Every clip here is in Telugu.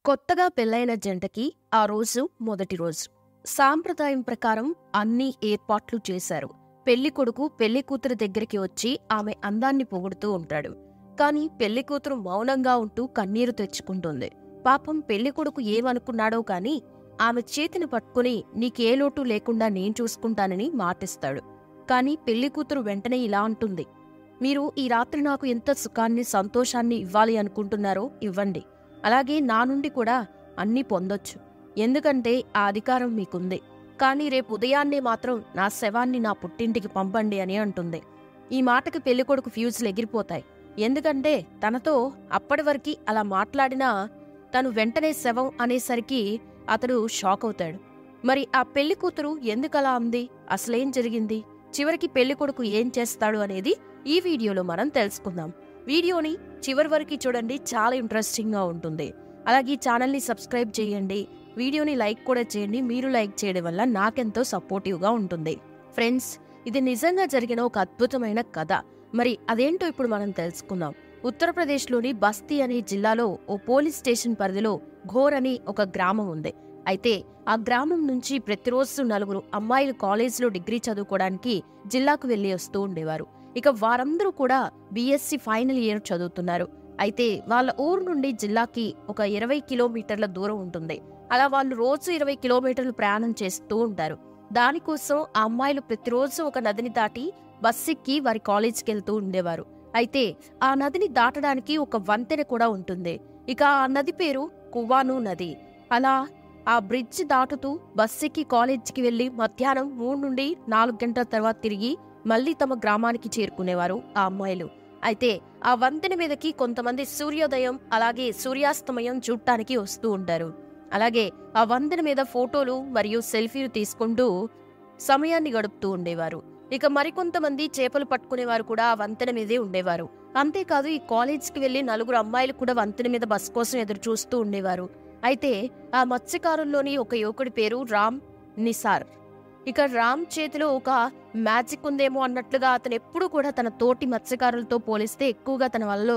కొత్తగా పెళ్లైన జంటకి ఆ రోజు మొదటి రోజు. సాంప్రదాయం ప్రకారం అన్ని ఏర్పాట్లు చేశారు. పెళ్లికొడుకు పెళ్లికూతురు దగ్గరికి వచ్చి ఆమె అందాన్ని పొగుడుతూ ఉంటాడు. కాని పెళ్లికూతురు మౌనంగా ఉంటూ కన్నీరు తెచ్చుకుంటుంది. పాపం పెళ్లికొడుకు ఏమనుకున్నాడో కాని ఆమె చేతిని పట్టుకుని నీకే లోటు లేకుండా నేను చూసుకుంటానని మాటిస్తాడు. కాని పెళ్లికూతురు వెంటనే ఇలా అంటుంది, మీరు ఈ రాత్రి నాకు ఎంత సుఖాన్ని సంతోషాన్ని ఇవ్వాలి అనుకుంటున్నారో ఇవ్వండి. అలాగే నా నుండి కూడా అన్నీ పొందొచ్చు. ఎందుకంటే ఆ అధికారం మీకుంది. కానీ రేపు ఉదయాన్నే మాత్రం నా శవాన్ని నా పుట్టింటికి పంపండి అని అంటుంది. ఈ మాటకి పెళ్లికొడుకు ఫ్యూజులు ఎగిరిపోతాయి. ఎందుకంటే తనతో అప్పటి వరకు అలా మాట్లాడినా తను వెంటనే శవం అనేసరికి అతడు షాక్ అవుతాడు. మరి ఆ పెళ్లి కూతురు ఎందుకలా అంది? అసలేం జరిగింది? చివరికి పెళ్లికొడుకు ఏం చేస్తాడు అనేది ఈ వీడియోలో మనం తెలుసుకుందాం. వీడియోని చివరి వరకు చూడండి, చాలా ఇంట్రెస్టింగ్ గా ఉంటుంది. అలాగే ఛానల్ని సబ్స్క్రైబ్ చేయండి, వీడియోని లైక్ కూడా చేయండి. మీరు లైక్ చేయడం వల్ల నాకెంతో సపోర్టివ్ గా ఉంటుంది. ఫ్రెండ్స్, ఇది నిజంగా జరిగిన ఒక అద్భుతమైన కథ. మరి అదేంటో ఇప్పుడు మనం తెలుసుకుందాం. ఉత్తరప్రదేశ్లోని బస్తీ అనే జిల్లాలో ఓ పోలీస్ స్టేషన్ పరిధిలో ఘోర్ అని ఒక గ్రామం ఉంది. అయితే ఆ గ్రామం నుంచి ప్రతిరోజు 4 అమ్మాయిలు కాలేజీలో డిగ్రీ చదువుకోవడానికి జిల్లాకు వెళ్లి వస్తూ ఉండేవారు. ఇక వారందరూ కూడా బీఎస్సీ ఫైనల్ ఇయర్ చదువుతున్నారు. అయితే వాళ్ళ ఊరు నుండి జిల్లాకి ఒక 20 కిలోమీటర్ల దూరం ఉంటుంది. అలా వాళ్ళు రోజు 20 కిలోమీటర్లు ప్రయాణం చేస్తూ ఉంటారు. దానికోసం ఆ అమ్మాయిలు ప్రతిరోజు ఒక నదిని దాటి బస్సెక్కి వారి కాలేజీకి వెళ్తూ ఉండేవారు. అయితే ఆ నదిని దాటడానికి ఒక వంతెన కూడా ఉంటుంది. ఇక ఆ నది పేరు కువాను నది. అలా ఆ బ్రిడ్జ్ దాటుతూ బస్సెక్కి కాలేజీకి వెళ్లి మధ్యాహ్నం 3 నుండి 4 గంటల తర్వాత తిరిగి మళ్లీ తమ గ్రామానికి చేరుకునేవారు ఆ అమ్మాయిలు. అయితే ఆ వంతెన మీదకి కొంతమంది సూర్యోదయం అలాగే సూర్యాస్తమయం చూడటానికి వస్తూ ఉంటారు. అలాగే ఆ వంతెన మీద ఫోటోలు మరియు సెల్ఫీలు తీసుకుంటూ సమయాన్ని గడుపుతూ ఉండేవారు. ఇక మరికొంతమంది చేపలు పట్టుకునేవారు కూడా ఆ వంతెన మీదే ఉండేవారు. అంతేకాదు ఈ కాలేజీకి వెళ్లి 4 అమ్మాయిలు కూడా వంతెన మీద బస్ కోసం ఎదురు చూస్తూ ఉండేవారు. అయితే ఆ మత్స్యకారుల్లోని ఒక యువకుడి పేరు రామ్ నిసార్. ఇక రామ్ చేతిలో ఒక మ్యాజిక్ ఉందేమో అన్నట్లుగా అతను ఎప్పుడూ కూడా తన తోటి మత్స్యకారులతో పోలిస్తే ఎక్కువగా తన వలలో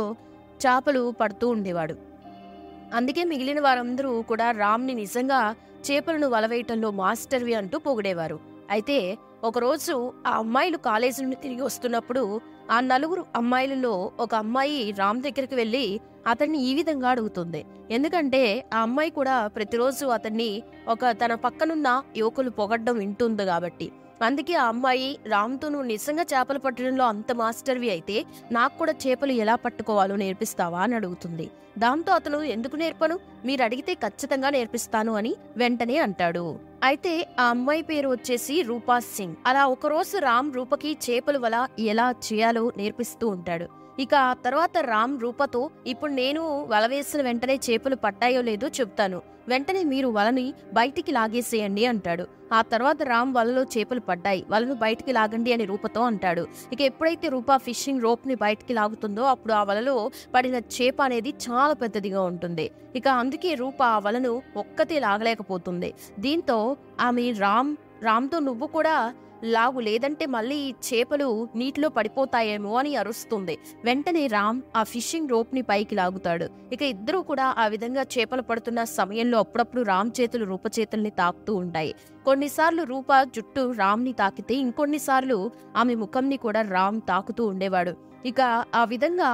చేపలు పడుతూ ఉండేవాడు. అందుకే మిగిలిన వారందరూ కూడా రామ్ని నిజంగా చేపలను వలవేయటంలో మాస్టర్వి అంటూ పొగిడేవారు. అయితే ఒకరోజు ఆ అమ్మాయిలు కాలేజీ నుండి తిరిగి వస్తున్నప్పుడు ఆ 4 అమ్మాయిలలో ఒక అమ్మాయి రామ్ దగ్గరికి వెళ్లి అతన్ని ఈ విధంగా అడుగుతుంది. ఎందుకంటే ఆ అమ్మాయి కూడా ప్రతిరోజు అతన్ని తన పక్కనున్న యువకులు పొగడ్డం వింటుంది కాబట్టి. అందుకే ఆ అమ్మాయి రామ్తో, నువ్వు నిజంగా చేపలు పట్టడంలో అంత మాస్టర్వి అయితే నాకు కూడా చేపలు ఎలా పట్టుకోవాలో నేర్పిస్తావా అని అడుగుతుంది. దాంతో అతను, ఎందుకు నేర్పను, మీరు అడిగితే ఖచ్చితంగా నేర్పిస్తాను అని వెంటనే అంటాడు. అయితే ఆ అమ్మాయి పేరు వచ్చేసి రూపా సింగ్. అలా ఒకరోజు రామ్ రూపకి చేపల వల ఎలా చేయాలో నేర్పిస్తూ ఉంటాడు. ఇక ఆ తర్వాత రామ్ రూపతో, ఇప్పుడు నేను వల వేసిన వెంటనే చేపలు పట్టాయో లేదో చెప్తాను, వెంటనే మీరు వలని బయటికి లాగేసేయండి అంటాడు. ఆ తర్వాత రామ్ వలలో చేపలు పడ్డాయి, వలను బయటికి లాగండి అని రూపతో అంటాడు. ఇక ఎప్పుడైతే రూప ఫిషింగ్ రోప్ ని బయటికి లాగుతుందో అప్పుడు ఆ వలలో పడిన చేప అనేది చాలా పెద్దదిగా ఉంటుంది. ఇక అందుకే రూప ఆ వలను ఒక్కతే లాగలేకపోతుంది. దీంతో ఆమె రామ్తో, నువ్వు కూడా లాగు, లేదంటే మళ్ళీ ఈ చేపలు నీటిలో పడిపోతాయేమో అని అరుస్తుంది. వెంటనే రామ్ ఆ ఫిషింగ్ రోప్ ని పైకి లాగుతాడు. ఇక ఇద్దరూ కూడా ఆ విధంగా చేపలు పడుతున్న సమయంలో అప్పుడప్పుడు రామ్ చేతులు రూప చేతుల్ని తాకుతూ ఉంటాయి. కొన్నిసార్లు రూప జుట్టు రామ్ ని తాకితే ఇంకొన్నిసార్లు ఆమె ముఖంని కూడా రామ్ తాకుతూ ఉండేవాడు. ఇక ఆ విధంగా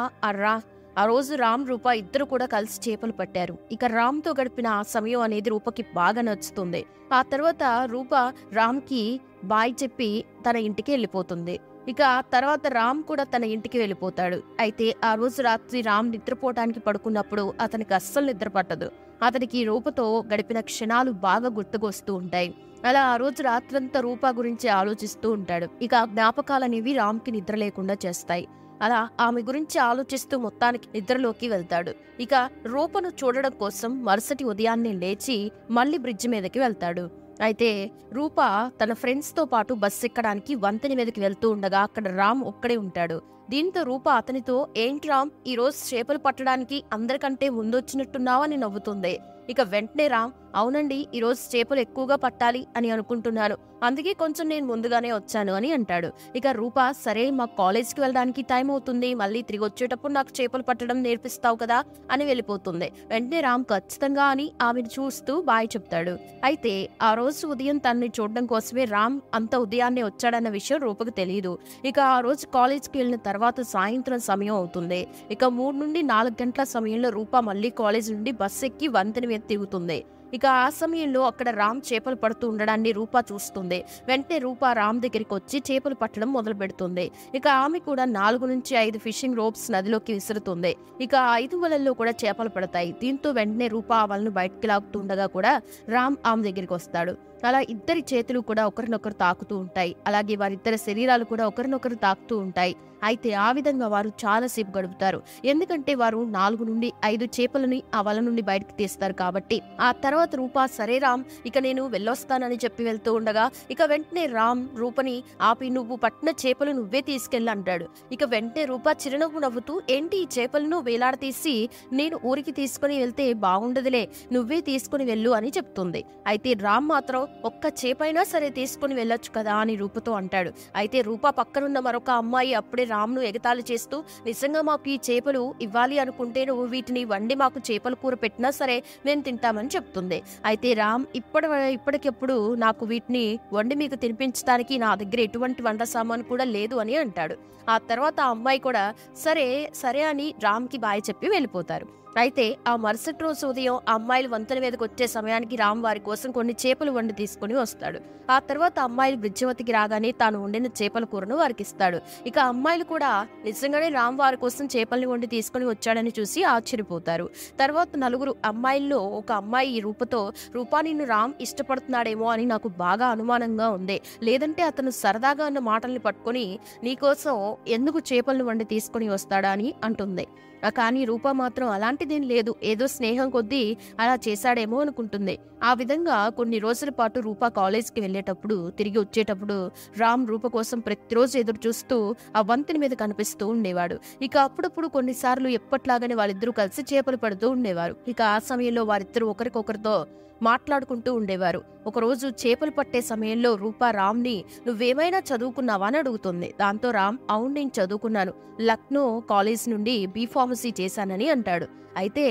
ఆ రోజు రామ్ రూప ఇద్దరు కూడా కలిసి చేపలు పట్టారు. ఇక రామ్తో గడిపిన ఆ సమయం అనేది రూపకి బాగా నచ్చుతుంది. ఆ తర్వాత రూప రామ్కి బాయ్ చెప్పి తన ఇంటికి వెళ్ళిపోతుంది. ఇక తర్వాత రామ్ కూడా తన ఇంటికి వెళ్ళిపోతాడు. అయితే ఆ రోజు రాత్రి రామ్ నిద్రపోవటానికి పడుకున్నప్పుడు అతనికి అస్సలు నిద్ర పట్టదు. అతనికి రూపతో గడిపిన క్షణాలు బాగా గుర్తుకొస్తూ ఉంటాయి. అలా ఆ రోజు రాత్రంతా రూప గురించి ఆలోచిస్తూ ఉంటాడు. ఇక ఆ జ్ఞాపకాలనేవి రామ్కి నిద్ర లేకుండా చేస్తాయి. అలా ఆమె గురించి ఆలోచిస్తూ మొత్తానికి నిద్రలోకి వెళ్తాడు. ఇక రూపను చూడడం కోసం మరుసటి ఉదయాన్నే లేచి మళ్లీ బ్రిడ్జ్ మీదకి వెళ్తాడు. అయితే రూప తన ఫ్రెండ్స్ తో పాటు బస్ ఎక్కడానికి వంతెన మీదకి వెళ్తూ ఉండగా అక్కడ రామ్ ఒక్కడే ఉంటాడు. దీంతో రూప అతనితో, ఏంటి రామ్, ఈరోజు చేపలు పట్టడానికి అందరికంటే ముందొచ్చినట్టున్నావని నవ్వుతుంది. ఇక వెంటనే రామ్, అవునండి, ఈరోజు చేపలు ఎక్కువగా పట్టాలి అని అనుకుంటున్నాను, అందుకే కొంచెం నేను ముందుగానే వచ్చాను అని అంటాడు. ఇక రూప, సరే, మా కాలేజ్కి వెళ్ళడానికి టైం అవుతుంది, మళ్ళీ తిరిగి వచ్చేటప్పుడు నాకు చేపలు పట్టడం నేర్పిస్తావు కదా అని వెళ్ళిపోతుంది. వెంటనే రామ్ ఖచ్చితంగా అని ఆమెను చూస్తూ బాయ్ చెప్తాడు. అయితే ఆ రోజు ఉదయం తనని చూడడం కోసమే రామ్ అంత ఉదయాన్నే వచ్చాడన్న విషయం రూపకు తెలియదు. ఇక ఆ రోజు కాలేజ్కి వెళ్ళిన తర్వాత సాయంత్రం సమయం అవుతుంది. ఇక 3 నుండి 4 గంటల సమయంలో రూప మళ్ళీ కాలేజ్ నుండి బస్సు ఎక్కి వంతెన మీద తిరుగుతుంది. ఇక ఆ సమయంలో అక్కడ రామ్ చేపలు పడుతూ ఉండడాన్ని రూప చూస్తుంది. వెంటనే రూప రామ్ దగ్గరికి వచ్చి చేపలు పట్టడం మొదలు పెడుతుంది. ఇక ఆమె కూడా 4 నుంచి 5 ఫిషింగ్ రోప్స్ నదిలోకి విసురుతుంది. ఇక 5 వలల్లో కూడా చేపలు పడతాయి. దీంతో వెంటనే రూప ఆ వలను బయటకి లాగుతుండగా కూడా రామ్ ఆమె దగ్గరికి వస్తాడు. అలా ఇద్దరి చేతులు కూడా ఒకరినొకరు తాకుతూ ఉంటాయి. అలాగే వారిద్దరి శరీరాలు కూడా ఒకరినొకరు తాకుతూ ఉంటాయి. అయితే ఆ విధంగా వారు చాలాసేపు గడుపుతారు. ఎందుకంటే వారు 4 నుండి 5 చేపలని ఆ వల నుండి బయటకు తీస్తారు కాబట్టి. ఆ తర్వాత రూప, సరే రామ్, ఇక నేను వెళ్ళొస్తానని చెప్పి వెళ్తూ ఉండగా ఇక వెంటనే రామ్ రూపని ఆపి, నువ్వు పట్టిన చేపలు నువ్వే తీసుకెళ్ళి అంటాడు. ఇక వెంటనే రూప చిరునవ్వు నవ్వుతూ, ఏంటి ఈ చేపలను వేలాడతీసి నేను ఊరికి తీసుకుని వెళ్తే బాగుండదులే, నువ్వే తీసుకుని వెళ్ళు అని చెప్తుంది. అయితే రామ్ మాత్రం, ఒక్క చేపైనా సరే తీసుకుని వెళ్ళొచ్చు కదా అని రూపతో అంటాడు. అయితే రూప పక్కనున్న మరొక అమ్మాయి అప్పుడే రామ్ను ఎగతాళి చేస్తూ, నిజంగా మాకు ఈ చేపలు ఇవ్వాలి అనుకుంటే నువ్వు వీటిని వండి మాకు చేపల కూర పెట్టినా సరే మేము తింటామని చెప్తుంది. అయితే రామ్, ఇప్పటికెప్పుడు నాకు వీటిని వండి మీకు తినిపించడానికి నా దగ్గర ఎటువంటి వంట సామాను కూడా లేదు అని అంటాడు. ఆ తర్వాత ఆ అమ్మాయి కూడా సరే సరే అని రామ్కి బాయ్ చెప్పి వెళ్ళిపోతారు. అయితే ఆ మరుసటి రోజు ఉదయం అమ్మాయిలు వంతెన మీదకి వచ్చే సమయానికి రామ్ వారి కోసం కొన్ని చేపలు వండి తీసుకుని వస్తాడు. ఆ తర్వాత అమ్మాయిలు బ్రిడ్జివతికి రాగానే తాను వండిన చేపల కూరను వారికి ఇస్తాడు. ఇక అమ్మాయిలు కూడా నిజంగానే రామ్ వారి కోసం చేపల్ని వండి తీసుకుని వచ్చాడని చూసి ఆశ్చర్యపోతారు. తర్వాత 4 అమ్మాయిల్లో ఒక అమ్మాయి ఈ రూపతో, రూపా, నిన్ను రామ్ ఇష్టపడుతున్నాడేమో అని నాకు బాగా అనుమానంగా ఉంది, లేదంటే అతను సరదాగా అన్న మాటల్ని పట్టుకుని నీకోసం ఎందుకు చేపలను వండి తీసుకుని వస్తాడా అని అంటుంది. కానీ రూప మాత్రం అలాంటిదేం లేదు, ఏదో స్నేహం కొద్దీ అలా చేశాడేమో అనుకుంటుంది. ఆ విధంగా కొన్ని రోజుల పాటు రూప కాలేజ్కి వెళ్ళేటప్పుడు తిరిగి వచ్చేటప్పుడు రామ్ రూప కోసం ప్రతిరోజు ఎదురు చూస్తూ ఆ వంతెన మీద కనిపిస్తూ ఉండేవాడు. ఇక అప్పుడప్పుడు కొన్నిసార్లు ఎప్పట్లాగానే వాళ్ళిద్దరూ కలిసి చేపలు పడుతూ ఉండేవారు. ఇక ఆ సమయంలో వారిద్దరూ ఒకరికొకరితో మాట్లాడుకుంటూ ఉండేవారు. ఒకరోజు చేపలు పట్టే సమయంలో రూప రామ్ని, నువ్వేమైనా చదువుకున్నావా అని అడుగుతుంది. దాంతో రామ్, అవును, నేను చదువుకున్నాను, లక్నో కాలేజ్ నుండి బీఫార్మసీ చేశానని అంటాడు. అయితే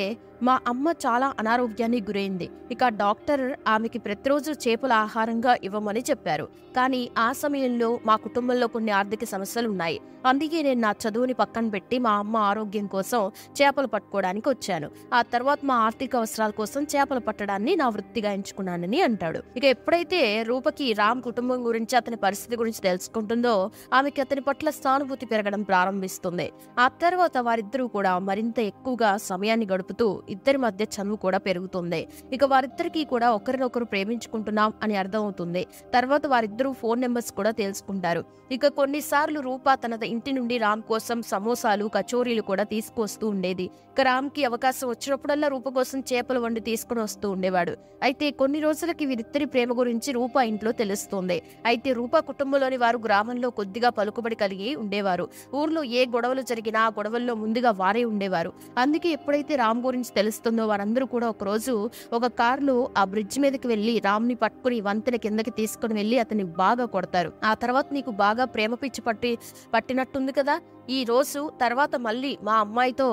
మా అమ్మ చాలా అనారోగ్యానికి గురైంది. ఇక డాక్టర్ ఆమెకి ప్రతిరోజు చేపల ఆహారంగా ఇవ్వమని చెప్పారు. కానీ ఆ సమయంలో మా కుటుంబంలో కొన్ని ఆర్థిక సమస్యలు ఉన్నాయి. అందుకే నేను నా చదువుని పక్కన పెట్టి మా అమ్మ ఆరోగ్యం కోసం చేపలు పట్టుకోవడానికి వచ్చాను. ఆ తర్వాత మా ఆర్థిక అవసరాల కోసం చేపలు పట్టడాన్ని నా వృత్తిగా ఎంచుకున్నానని అంటాడు. ఇక ఎప్పుడైతే రూపకి రామ్ కుటుంబం గురించి, అతని పరిస్థితి గురించి తెలుసుకుంటుందో ఆమెకి అతని పట్ల సానుభూతి పెరగడం ప్రారంభిస్తుంది. ఆ తర్వాత వారిద్దరూ కూడా మరింత ఎక్కువగా సమయాన్ని గడుపుతూ ఇద్దరి మధ్య చనువు కూడా పెరుగుతుంది. ఇక వారిద్దరికీ కూడా ఒకరినొకరు ప్రేమించుకుంటున్నాం అని అర్థమవుతుంది. తర్వాత వారిద్దరూ ఫోన్ నెంబర్స్ కూడా తెలుసుకుంటారు. ఇక కొన్నిసార్లు రూప తన ఇంటి నుండి రామ్ కోసం సమోసాలు, కచోరీలు కూడా తీసుకువస్తూ ఉండేది. ఇక రామ్కి అవకాశం వచ్చినప్పుడల్లా రూప కోసం చేపలు వండి తీసుకుని వస్తూ ఉండేవాడు. అయితే కొన్ని రోజులకి వీరిద్దరి ప్రేమ గురించి రూప ఇంట్లో తెలుస్తుంది. అయితే రూప కుటుంబంలోని వారు గ్రామంలో కొద్దిగా పలుకుబడి కలిగి ఉండేవారు. ఊర్లో ఏ గొడవలు జరిగినా ఆ గొడవల్లో ముందుగా వారే ఉండేవారు. అందుకే ఎప్పుడైతే రామ్ గురించి తెలుస్తుందో వారందరూ కూడా ఒకరోజు ఒక కారులో ఆ బ్రిడ్జ్ మీదకి వెళ్లి రామ్ని పట్టుకుని వంతెన కిందకి తీసుకుని వెళ్లి అతన్ని బాగా కొడతారు. ఆ తర్వాత, నీకు బాగా ప్రేమ పిచ్చి పట్టినట్టుంది కదా, ఈ రోజు తర్వాత మళ్ళీ మా అమ్మాయితో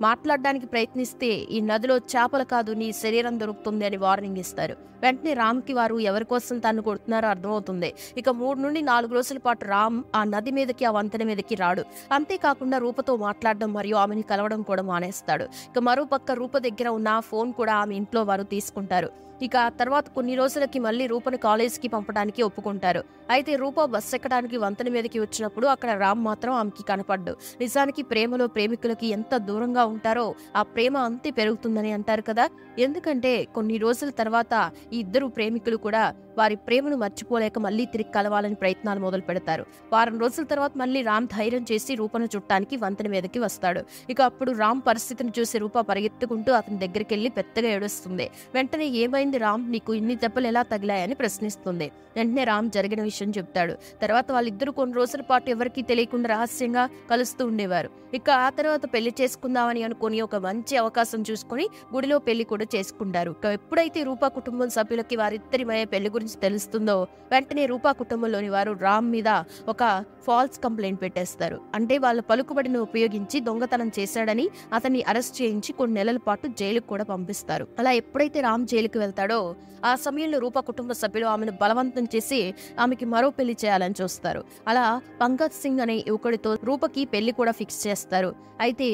మాట్లాడడానికి ప్రయత్నిస్తే ఈ నదిలో చేపలు కాదు నీ శరీరం దొరుకుతుంది అని వార్నింగ్ ఇస్తారు. వెంటనే రామ్కి వారు ఎవరి కోసం తాను కొడుతున్నారో అర్థమవుతుంది. ఇక 3 నుండి 4 రోజుల పాటు రామ్ ఆ నది మీదకి, ఆ వంతెన మీదకి రాడు. అంతేకాకుండా రూపతో మాట్లాడడం మరియు ఆమెని కలవడం కూడా మానేస్తాడు. ఇక మరోపక్క రూప దగ్గర ఉన్న ఫోన్ కూడా ఆమె ఇంట్లో వారు తీసుకుంటారు. ఇక తర్వాత కొన్ని రోజులకి మళ్ళీ రూపను కాలేజ్కి పంపడానికి ఒప్పుకుంటారు. అయితే రూప బస్ ఎక్కడానికి వంతెన మీదకి వచ్చినప్పుడు అక్కడ రామ్ మాత్రం ఆమెకి కనపడ్డు. నిజానికి ప్రేమలో ప్రేమికులకి ఎంత దూరంగా ఉంటారో ఆ ప్రేమ అంతే పెరుగుతుందని అంటారు కదా. ఎందుకంటే కొన్ని రోజుల తర్వాత ఈ ఇద్దరు ప్రేమికులు కూడా వారి ప్రేమను మర్చిపోలేక మళ్ళీ తిరిగి కలవాలని ప్రయత్నాలు మొదలు పెడతారు. వారం రోజుల తర్వాత మళ్ళీ రామ్ ధైర్యం చేసి రూపను చుట్టానికి వంతెన మీదకి వస్తాడు. ఇక అప్పుడు రామ్ పరిస్థితిని చూసి రూప పరిగెత్తుకుంటూ అతని దగ్గరికి వెళ్లి పెద్దగా ఏడుస్తుంది. వెంటనే ఏమైంది ఏమైంది రామ్, నీకు ఇన్ని దెబ్బలు ఎలా తగిలాయని ప్రశ్నిస్తుంది. వెంటనే రామ్ జరిగిన విషయం చెప్తాడు. తర్వాత వాళ్ళిద్దరూ కొన్ని రోజుల పాటు ఎవరికీ తెలియకుండా రహస్యంగా కలుస్తూ ఉండేవారు. ఇక ఆ తర్వాత పెళ్లి చేసుకుందామని అనుకుని ఒక మంచి అవకాశం చూసుకుని గుడిలో పెళ్లి కూడా చేసుకుంటారు. ఇక ఎప్పుడైతే రూపా కుటుంబం సభ్యులకి వారిద్దరి పెళ్లి గురించి తెలుస్తుందో వెంటనే రూపా కుటుంబంలోని వారు రామ్ మీద ఒక ఫాల్స్ కంప్లైంట్ పెట్టేస్తారు. అంటే వాళ్ళ పలుకుబడిని ఉపయోగించి దొంగతనం చేశాడని అతన్ని అరెస్ట్ చేయించి కొన్ని నెలల పాటు జైలుకు కూడా పంపిస్తారు. అలా ఎప్పుడైతే రామ్ జైలుకి వెళ్తాడో ఆ సమయంలో రూపా కుటుంబ సభ్యులు ఆమెను బలవంతం చేసి ఆమెకి మరో పెళ్లి చేయాలని చూస్తారు. అలా పంకజ్ సింగ్ అనే యువకుడితో రూపకి పెళ్లి కూడా ఫిక్స్ చేస్తారు. అయితే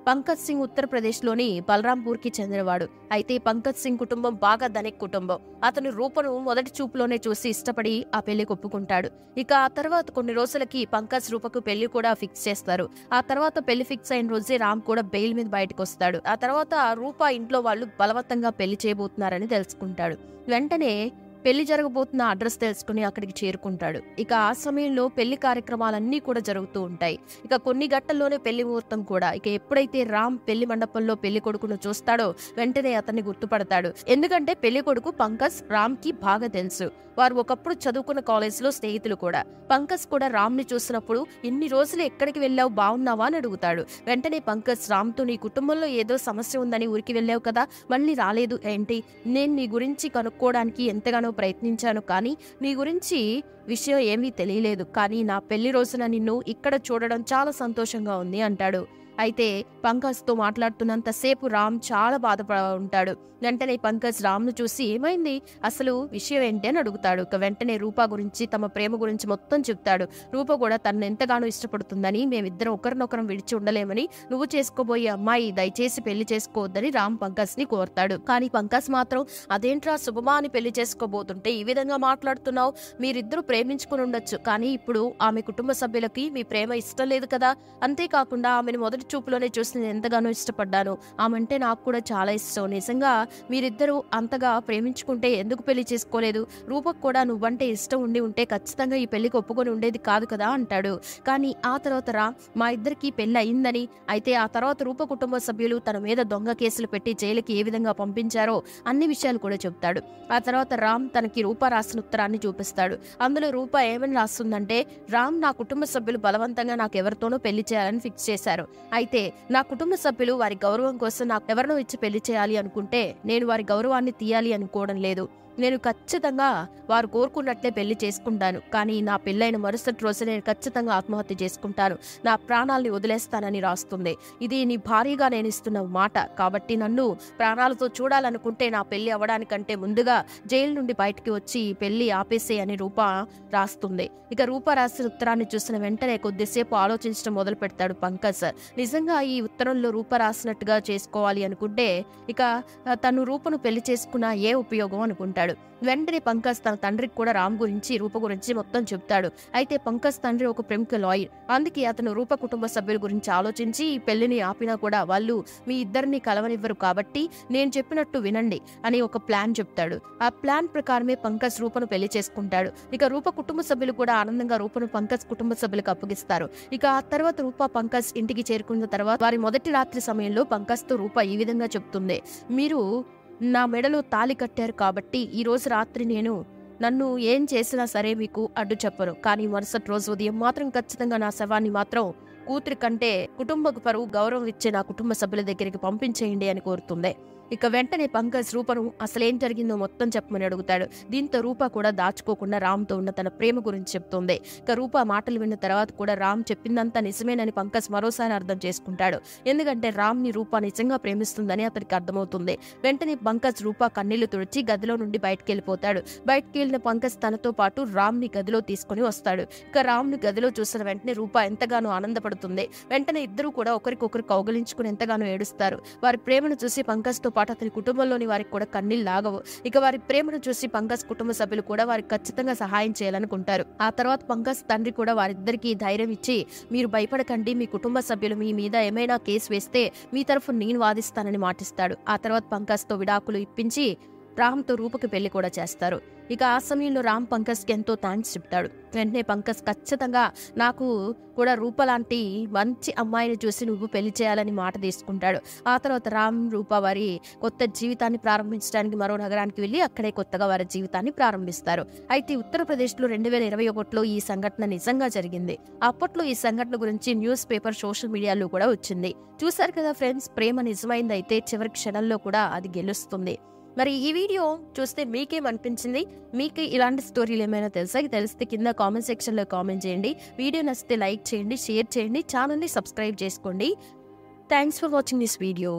పంకజ్ సింగ్ ఉత్తరప్రదేశ్ లోని బలరాంపూర్ కి చెందినవాడు. అయితే పంకజ్ సింగ్ కుటుంబం బాగా ధనిక కుటుంబం. అతను రూపను మొదటి చూపులోనే చూసి ఇష్టపడి ఆ పెళ్లికి ఒప్పుకుంటాడు. ఇక ఆ తర్వాత కొన్ని రోజులకి పంకజ్ రూపకు పెళ్లి కూడా ఫిక్స్ చేస్తారు. ఆ తర్వాత పెళ్లి ఫిక్స్ అయిన రోజే రామ్ కూడా బెయిల్ మీద బయటకు వస్తాడు. ఆ తర్వాత రూప ఇంట్లో వాళ్ళు బలవంతంగా పెళ్లి చేయబోతున్నారని తెలుసుకుంటాడు. వెంటనే పెళ్లి జరగబోతున్న అడ్రస్ తెలుసుకుని అక్కడికి చేరుకుంటాడు. ఇక ఆ సమయంలో పెళ్లి కార్యక్రమాలన్నీ కూడా జరుగుతూ ఉంటాయి. ఇక కొన్ని గంటల్లోనే పెళ్లి ముహూర్తం కూడా. ఇక ఎప్పుడైతే రామ్ పెళ్లి మండపంలో పెళ్లి కొడుకును చూస్తాడో వెంటనే అతన్ని గుర్తుపడతాడు. ఎందుకంటే పెళ్లి కొడుకు పంకజ్ రామ్ కి బాగా తెలుసు. వారు ఒకప్పుడు చదువుకున్న కాలేజ్ లో స్నేహితులు కూడా. పంకజ్ కూడా రామ్ ని చూసినప్పుడు ఇన్ని రోజులు ఎక్కడికి వెళ్ళావు, బాగున్నావా అని అడుగుతాడు. వెంటనే పంకజ్ రామ్ తో నీ కుటుంబంలో ఏదో సమస్య ఉందని ఊరికి వెళ్ళావు కదా, మళ్ళీ రాలేదు ఏంటి? నేను నీ గురించి కనుక్కోవడానికి ఎంతగానో ప్రయత్నించాను, కానీ నీ గురించి విషయం ఏమీ తెలియలేదు. కానీ నా పెళ్లి రోజున నిన్ను ఇక్కడ చూడడం చాలా సంతోషంగా ఉంది అంటాడు. అయితే పంకజ్ తో మాట్లాడుతున్నంతసేపు రామ్ చాలా బాధపడ ఉంటాడు. వెంటనే పంకజ్ రామ్ ను చూసి ఏమైంది, అసలు విషయం ఏంటి అని అడుగుతాడు. ఇక వెంటనే రూపా గురించి, తమ ప్రేమ గురించి మొత్తం చెప్తాడు. రూప కూడా తనను ఎంతగానో ఇష్టపడుతుందని, మేమిద్దరం ఒకరినొకరం విడిచి ఉండలేమని, నువ్వు చేసుకోబోయే అమ్మాయి దయచేసి పెళ్లి చేసుకోవద్దని రామ్ పంకజ్ ని కోరతాడు. కానీ పంకజ్ మాత్రం అదేంట్రా శుభమా అని పెళ్లి చేసుకోబోతుంటే ఈ విధంగా మాట్లాడుతున్నావు, మీరిద్దరూ ప్రేమించుకుని ఉండొచ్చు, కానీ ఇప్పుడు ఆమె కుటుంబ సభ్యులకి మీ ప్రేమ ఇష్టం లేదు కదా, అంతేకాకుండా ఆమెను మొదటి చూపులోనే చూసి నేను ఎంతగానో ఇష్టపడ్డాను, ఆమెంటే నాకు కూడా చాలా ఇష్టం, నిజంగా మీరిద్దరూ అంతగా ప్రేమించుకుంటే ఎందుకు పెళ్లి చేసుకోలేదు, రూపకు కూడా నువ్వంటే ఇష్టం ఉండి ఉంటే ఖచ్చితంగా ఈ పెళ్లికి ఒప్పుకొని ఉండేది కాదు కదా అంటాడు. కానీ ఆ తర్వాత మా ఇద్దరికి పెళ్లి అయిందని, అయితే ఆ తర్వాత రూప కుటుంబ సభ్యులు తన మీద దొంగ కేసులు పెట్టి జైలుకి ఏ విధంగా పంపించారో అన్ని విషయాలు కూడా చెప్తాడు. ఆ తర్వాత రామ్ తనకి రూప రాసిన ఉత్తరాన్ని చూపిస్తాడు. అందులో రూప ఏమని రాస్తుందంటే, రామ్ నా కుటుంబ సభ్యులు బలవంతంగా నాకు ఎవరితోనో పెళ్లి చేయాలని ఫిక్స్ చేశారు. అయితే నా కుటుంబ సభ్యులు వారి గౌరవం కోసం నాకు ఎవరినో ఇచ్చి పెళ్లి చేయాలి అనుకుంటే నేను వారి గౌరవాన్ని తీయాలి అనుకోవడం లేదు. నేను ఖచ్చితంగా వారు కోరుకున్నట్లే పెళ్లి చేసుకుంటాను, కానీ నా పెళ్ళైన మరుసటి రోజు నేను ఖచ్చితంగా ఆత్మహత్య చేసుకుంటాను, నా ప్రాణాలని వదిలేస్తానని రాస్తుంది. ఇది నీ భార్యగా నేను ఇస్తున్న మాట, కాబట్టి నన్ను ప్రాణాలతో చూడాలనుకుంటే నా పెళ్లి అవ్వడానికంటే ముందుగా జైలు నుండి బయటికి వచ్చి ఈ పెళ్లి ఆపేసే అని రూప రాస్తుంది. ఇక రూప రాసిన ఉత్తరాన్ని చూసిన వెంటనే కొద్దిసేపు ఆలోచించడం మొదలు పెడతాడు పంకజ్. నిజంగా ఈ ఉత్తరంలో రూప రాసినట్టుగా చేసుకోవాలి అనుకుంటే ఇక తను రూపను పెళ్లి చేసుకున్న ఏ ఉపయోగం అనుకుంటాడు. వెంటనే పంకజ్ తన తండ్రికి కూడా రామ్ గురించి, రూప గురించి మొత్తం చెప్తాడు. అయితే పంకజ్ తండ్రి ఒక ప్రముఖ లాయర్, అందుకే అతను రూప కుటుంబ సభ్యుల గురించి ఆలోచించి ఈ పెళ్లిని ఆపినా కూడా వాళ్ళు మీ ఇద్దరిని కలవనివ్వరు, కాబట్టి నేను చెప్పినట్టు వినండి అని ఒక ప్లాన్ చెప్తాడు. ఆ ప్లాన్ ప్రకారమే పంకజ్ రూపను పెళ్లి చేసుకుంటాడు. ఇక రూప కుటుంబ సభ్యులు కూడా ఆనందంగా రూపను పంకజ్ కుటుంబ సభ్యులకు అప్పగిస్తారు. ఇక ఆ తర్వాత రూప పంకజ్ ఇంటికి చేరుకున్న తర్వాత వారి మొదటి రాత్రి సమయంలో పంకజ్ తో రూప ఈ విధంగా చెప్తుంది, మీరు నా మెడలో తాళి కట్టారు కాబట్టి ఈ రోజు రాత్రి నన్ను ఏం చేసినా సరే మీకు అడ్డు చెప్పను, కానీ మరుసటి రోజు ఉదయం మాత్రం ఖచ్చితంగా నా శవాన్ని మాత్రం కూతురి కంటే కుటుంబకు పరువు గౌరవం ఇచ్చే నా కుటుంబ సభ్యుల దగ్గరికి పంపించేయండి అని కోరుతుంది. ఇక వెంటనే పంకజ్ రూపను అసలేం జరిగిందో మొత్తం చెప్పమని అడుగుతాడు. దీంతో రూప కూడా దాచుకోకుండా రామ్ తో ఉన్న తన ప్రేమ గురించి చెప్తుంది. ఇక రూప మాటలు విన్న తర్వాత కూడా రామ్ చెప్పిందంతా నిజమేనని పంకజ్ మరోసారి అర్థం చేసుకుంటాడు. ఎందుకంటే రామ్ ని రూప నిజంగా ప్రేమిస్తుందని అతనికి అర్థమవుతుంది. వెంటనే పంకజ్ రూప కన్నీళ్లు తుడిచి గదిలో నుండి బయటకు వెళ్ళిపోతాడు. బయటకు వెళ్ళిన పంకజ్ తనతో పాటు రామ్ ని గదిలో తీసుకుని వస్తాడు. ఇక రామ్ ని గదిలో చూసిన వెంటనే రూప ఎంతగానో ఆనందపడుతుంది. వెంటనే ఇద్దరు కూడా ఒకరికొకరు కౌగలించుకుని ఎంతగానో ఏడుస్తారు. వారి ప్రేమను చూసి పంకజ్ తో పాటు అతని కుటుంబంలోని వారికి కూడా కన్నీళ్లు లాగవు. ఇక వారి ప్రేమను చూసి పంకజ్ కుటుంబ సభ్యులు కూడా వారికి ఖచ్చితంగా సహాయం చేయాలనుకుంటారు. ఆ తర్వాత పంకజ్ తండ్రి కూడా వారిద్దరికి ధైర్యం ఇచ్చి, మీరు భయపడకండి, మీ కుటుంబ సభ్యులు మీ మీద ఏమైనా కేసు వేస్తే మీ తరఫు నేను వాదిస్తానని మాటిస్తాడు. ఆ తర్వాత పంకజ్ తో విడాకులు ఇప్పించి రామ్తో రూపకి పెళ్లి కూడా చేస్తారు. ఇక ఆ సమయంలో రామ్ పంకజ్కి ఎంతో థ్యాంక్స్ చెప్తాడు. వెంటనే పంకజ్ ఖచ్చితంగా నాకు కూడా రూప లాంటి మంచి అమ్మాయిని చూసి నువ్వు పెళ్లి చేయాలని మాట తీసుకుంటాడు. ఆ తర్వాత రామ్ రూప వారి కొత్త జీవితాన్ని ప్రారంభించడానికి మరో నగరానికి వెళ్ళి అక్కడే కొత్తగా వారి జీవితాన్ని ప్రారంభిస్తారు. అయితే ఉత్తరప్రదేశ్లో 2021లో ఈ సంఘటన నిజంగా జరిగింది. అప్పట్లో ఈ సంఘటన గురించి న్యూస్ పేపర్, సోషల్ మీడియాలో కూడా వచ్చింది. చూశారు కదా ఫ్రెండ్స్, ప్రేమ నిజమైందైతే చివరి క్షణంలో కూడా అది గెలుస్తుంది. మరి ఈ వీడియో చూస్తే మీకేమనిపించింది? మీకు ఇలాంటి స్టోరీలు ఏమైనా తెలుసా? తెలిస్తే కింద కామెంట్ సెక్షన్లో కామెంట్ చేయండి. వీడియో నచ్చితే లైక్ చేయండి, షేర్ చేయండి, ఛానల్ని సబ్స్క్రైబ్ చేసుకోండి. Thanks for watching this video.